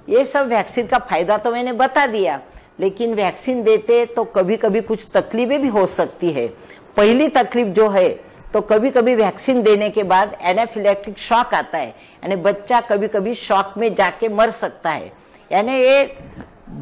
ये सब वैक्सीन का फायदा तो मैंने बता दिया, लेकिन वैक्सीन देते तो कभी कभी कुछ तकलीफें भी हो सकती है। पहली तकलीफ जो है, तो कभी कभी वैक्सीन देने के बाद एनाफिलैक्टिक शॉक आता है, यानी बच्चा कभी कभी शॉक में जाके मर सकता है। यानी ये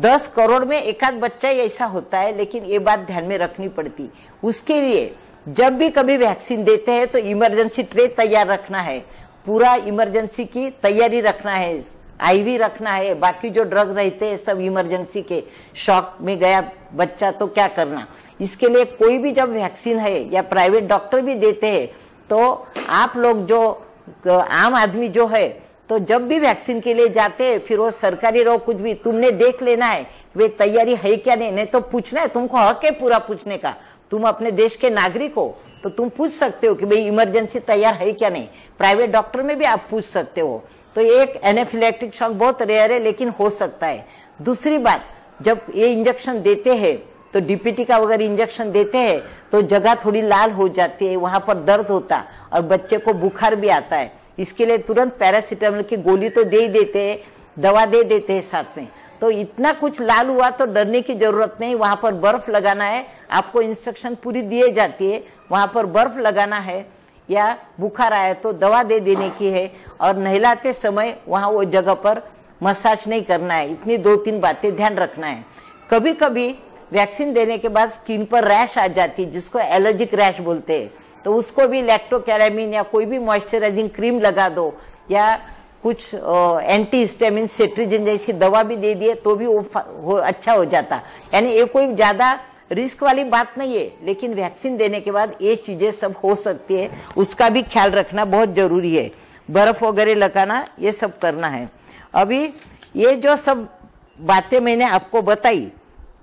10 करोड़ में एक आध बच्चा ही ऐसा होता है, लेकिन ये बात ध्यान में रखनी पड़ती। उसके लिए जब भी कभी वैक्सीन देते हैं तो इमरजेंसी ट्रे तैयार रखना है, पूरा इमरजेंसी की तैयारी रखना है, आईवी रखना है, बाकी जो ड्रग रहते हैं सब इमरजेंसी के। शॉक में गया बच्चा तो क्या करना, इसके लिए कोई भी जब वैक्सीन है या प्राइवेट डॉक्टर भी देते हैं, तो आप लोग जो आम आदमी जो है, तो जब भी वैक्सीन के लिए जाते हैं, फिर वो सरकारी रहो कुछ भी, तुमने देख लेना है वे तैयारी है क्या नहीं तो पूछना है, तुमको हक है पूरा पूछने का। तुम अपने देश के नागरिक हो तो तुम पूछ सकते हो कि भाई इमरजेंसी तैयार है क्या नहीं। प्राइवेट डॉक्टर में भी आप पूछ सकते हो। तो एक एनाफिलैक्टिक शॉक बहुत रेयर है, लेकिन हो सकता है। दूसरी बात, जब ये इंजेक्शन देते हैं तो डीपीटी का अगर इंजेक्शन देते हैं तो जगह थोड़ी लाल हो जाती है, वहां पर दर्द होता और बच्चे को बुखार भी आता है। इसके लिए तुरंत पैरासीटामोल की गोली तो दे ही देते हैं, दवा दे देते हैं साथ में। तो इतना कुछ लाल हुआ तो डरने की जरूरत नहीं, वहां पर बर्फ लगाना है, आपको इंस्ट्रक्शन पूरी दिए जाती है, वहां पर बर्फ लगाना है, या बुखार आया तो दवा दे देने की है, और नहलाते समय वहां वो जगह पर मसाज नहीं करना है। इतनी 2-3 बातें ध्यान रखना है। कभी कभी वैक्सीन देने के बाद स्किन पर रैश आ जाती है, जिसको एलर्जिक रैश बोलते हैं, तो उसको भी लैक्टोकैरामीन या कोई भी मॉइस्चराइजिंग क्रीम लगा दो, या कुछ एंटी हिस्टामिन सेट्रिजिन जैसी दवा भी दे दिए तो भी वो अच्छा हो जाता। यानी ये कोई ज्यादा रिस्क वाली बात नहीं है, लेकिन वैक्सीन देने के बाद ये चीजें सब हो सकती है, उसका भी ख्याल रखना बहुत जरूरी है। बर्फ वगैरह लगाना, ये सब करना है। अभी ये जो सब बातें मैंने आपको बताई,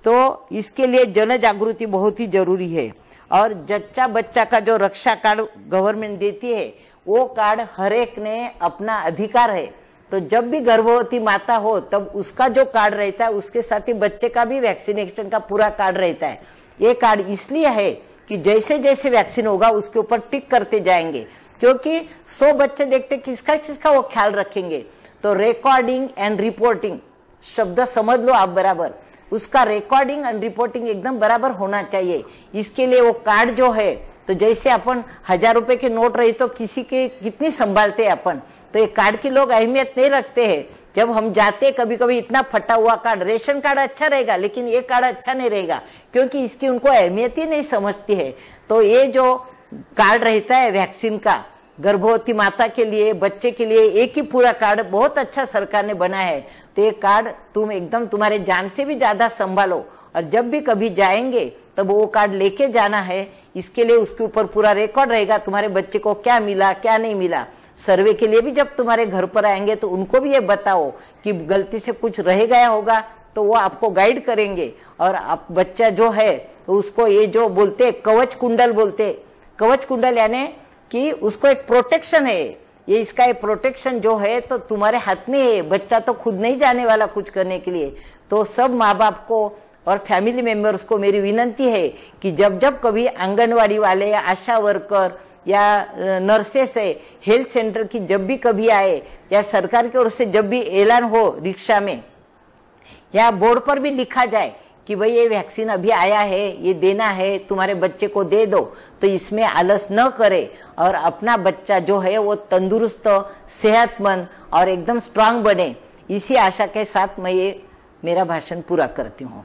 तो इसके लिए जन जागृति बहुत ही जरूरी है। और जच्चा बच्चा का जो रक्षा कार्ड गवर्नमेंट देती है, वो कार्ड हर एक ने अपना अधिकार है। तो जब भी गर्भवती माता हो तब उसका जो कार्ड रहता है, उसके साथ ही बच्चे का भी वैक्सीनेशन का पूरा कार्ड रहता है। ये कार्ड इसलिए है कि जैसे जैसे वैक्सीन होगा उसके ऊपर टिक करते जाएंगे, क्योंकि 100 बच्चे देखते किसका किसका वो ख्याल रखेंगे। तो रिकॉर्डिंग एंड रिपोर्टिंग शब्द समझ लो आप बराबर, उसका रिकॉर्डिंग एंड रिपोर्टिंग एकदम बराबर होना चाहिए। इसके लिए वो कार्ड जो है, तो जैसे अपन 1000 रुपए के नोट रही तो किसी के कितनी संभालते हैं अपन, तो ये कार्ड की लोग अहमियत नहीं रखते हैं। जब हम जाते कभी कभी इतना फटा हुआ कार्ड, रेशन कार्ड अच्छा रहेगा लेकिन ये कार्ड अच्छा नहीं रहेगा, क्योंकि इसकी उनको अहमियत ही नहीं समझती है। तो ये जो कार्ड रहता है वैक्सीन का, गर्भवती माता के लिए, बच्चे के लिए एक ही पूरा कार्ड बहुत अच्छा सरकार ने बनाया है। तो ये कार्ड तुम एकदम तुम्हारे जान से भी ज्यादा संभालो, और जब भी कभी जाएंगे तब वो कार्ड लेके जाना है। इसके लिए उसके ऊपर पूरा रिकॉर्ड रहेगा, तुम्हारे बच्चे को क्या मिला क्या नहीं मिला। सर्वे के लिए भी जब तुम्हारे घर पर आएंगे तो उनको भी ये बताओ कि गलती से कुछ रह गया होगा तो वो आपको गाइड करेंगे। और आप बच्चा जो है तो उसको ये जो बोलते कवच कुंडल बोलते, कवच कुंडल यानी कि उसको एक प्रोटेक्शन है। ये इसका एक प्रोटेक्शन जो है तो तुम्हारे हाथ में है, बच्चा तो खुद नहीं जाने वाला कुछ करने के लिए। तो सब माँ बाप को और फैमिली मेंबर्स को मेरी विनंती है कि जब जब कभी आंगनवाड़ी वाले या आशा वर्कर या नर्सेस है, हेल्थ सेंटर की जब भी कभी आए, या सरकार की ओर से जब भी ऐलान हो रिक्शा में या बोर्ड पर भी लिखा जाए कि भाई ये वैक्सीन अभी आया है, ये देना है, तुम्हारे बच्चे को दे दो, तो इसमें आलस न करे और अपना बच्चा जो है वो तंदुरुस्त, सेहतमंद और एकदम स्ट्रांग बने। इसी आशा के साथ मैं ये मेरा भाषण पूरा करती हूँ।